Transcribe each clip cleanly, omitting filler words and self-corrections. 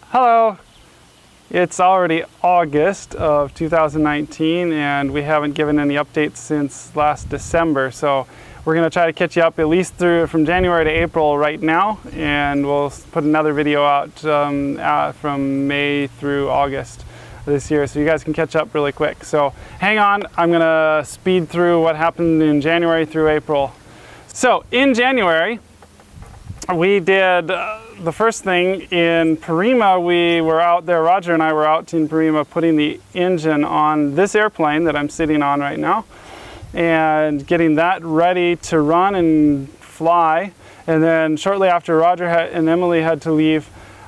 Hello! It's already August of 2019 and we haven't given any updates since last December, so we're going to try to catch you up at least through from January to April right now, and we'll put another video out from May through August this year so you guys can catch up really quick. So hang on, I'm going to speed through what happened in January through April. So in January we did the first thing in Parima. We were out there, Roger and I were out in Parima putting the engine on this airplane that I'm sitting on right now and getting that ready to run and fly. And then shortly after Roger and Emily had to leave,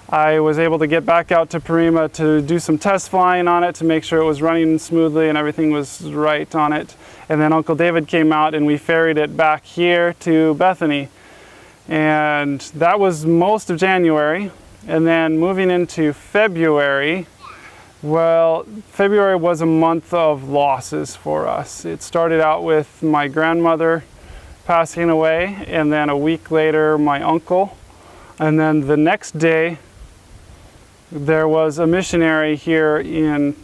I was able to get back out to Parima to do some test flying on it to make sure it was running smoothly and everything was right on it. And then Uncle David came out and we ferried it back here to Bethany. And that was most of January. And then moving into February, well, February was a month of losses for us. It started out with my grandmother passing away, and then a week later my uncle, and then the next day there was a missionary here in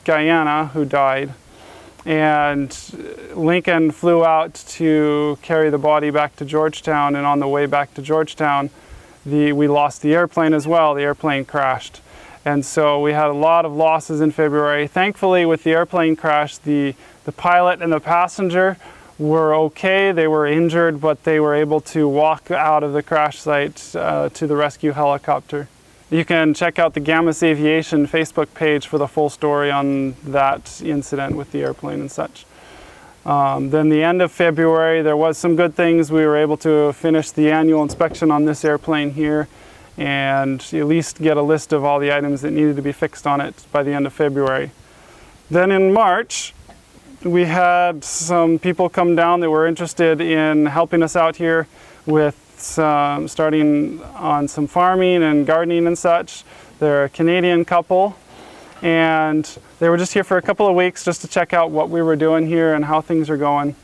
Guyana who died. And Lincoln flew out to carry the body back to Georgetown, and on the way back to Georgetown we lost the airplane as well. The airplane crashed, and so we had a lot of losses in February. Thankfully, with the airplane crash, the pilot and the passenger were okay. They were injured, but they were able to walk out of the crash site to the rescue helicopter. You can check out the Gammas Aviation Facebook page for the full story on that incident with the airplane and such. Then the end of February, there was some good things. We were able to finish the annual inspection on this airplane here and at least get a list of all the items that needed to be fixed on it by the end of February. Then in March, we had some people come down that were interested in helping us out here with starting on some farming and gardening and such. They're a Canadian couple, and they were just here for a couple of weeks just to check out what we were doing here and how things are going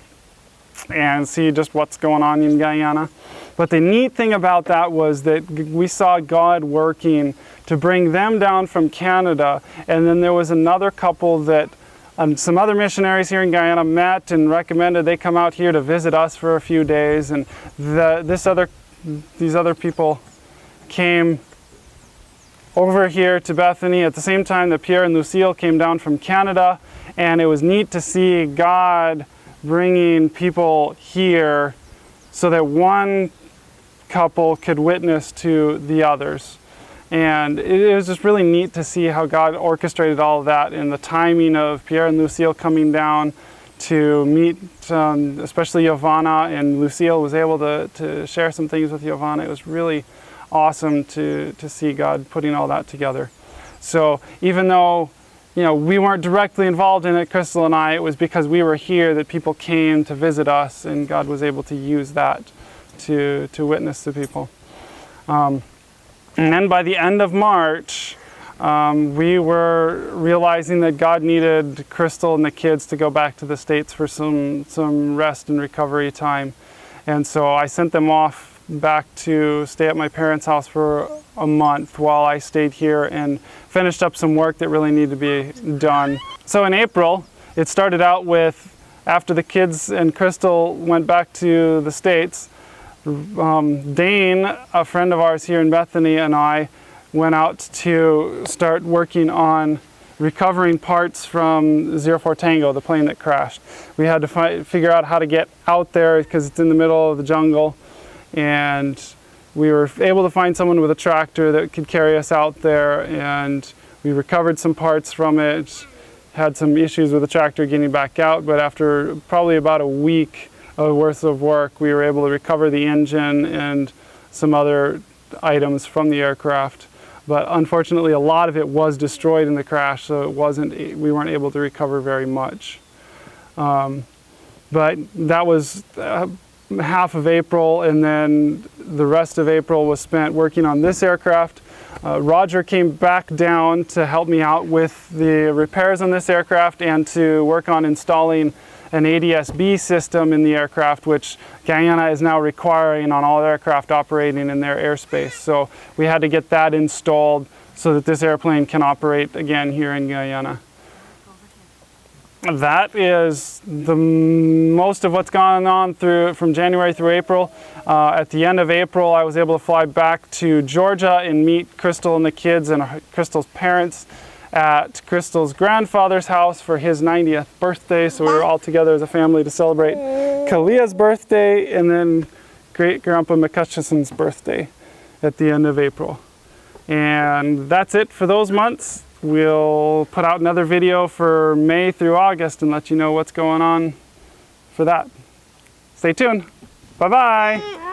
and see just what's going on in Guyana. But the neat thing about that was that we saw God working to bring them down from Canada, and then there was another couple that some other missionaries here in Guyana met and recommended they come out here to visit us for a few days, and these other people came over here to Bethany at the same time that Pierre and Lucille came down from Canada, and it was neat to see God bringing people here so that one couple could witness to the others. And it was just really neat to see how God orchestrated all of that, and the timing of Pierre and Lucille coming down to meet, especially Giovanna, and Lucille was able to share some things with Giovanna. It was really awesome to see God putting all that together. So even though we weren't directly involved in it, Crystal and I, it was because we were here that people came to visit us, and God was able to use that to witness to people. And then by the end of March, we were realizing that God needed Crystal and the kids to go back to the States for some rest and recovery time. And so I sent them off back to stay at my parents' house for a month while I stayed here and finished up some work that really needed to be done. So in April, it started out with, after the kids and Crystal went back to the States, Dane, a friend of ours here in Bethany, and I went out to start working on recovering parts from 04 Tango, the plane that crashed. We had to figure out how to get out there because it's in the middle of the jungle, and we were able to find someone with a tractor that could carry us out there, and we recovered some parts from it. Had some issues with the tractor getting back out, but after probably about a week worth of work, we were able to recover the engine and some other items from the aircraft. But unfortunately, a lot of it was destroyed in the crash, so we weren't able to recover very much. But that was half of April, and then the rest of April was spent working on this aircraft. Roger came back down to help me out with the repairs on this aircraft and to work on installing an ADS-B system in the aircraft, which Guyana is now requiring on all aircraft operating in their airspace. So we had to get that installed so that this airplane can operate again here in Guyana. That is the most of what's gone on from January through April. At the end of April, I was able to fly back to Georgia and meet Crystal and the kids and Crystal's parents at Crystal's grandfather's house for his 90th birthday. So we were all together as a family to celebrate Kalia's birthday and then Great Grandpa McCutcheson's birthday at the end of April. And that's it for those months. We'll put out another video for May through August and let you know what's going on for that. Stay tuned. Bye-bye.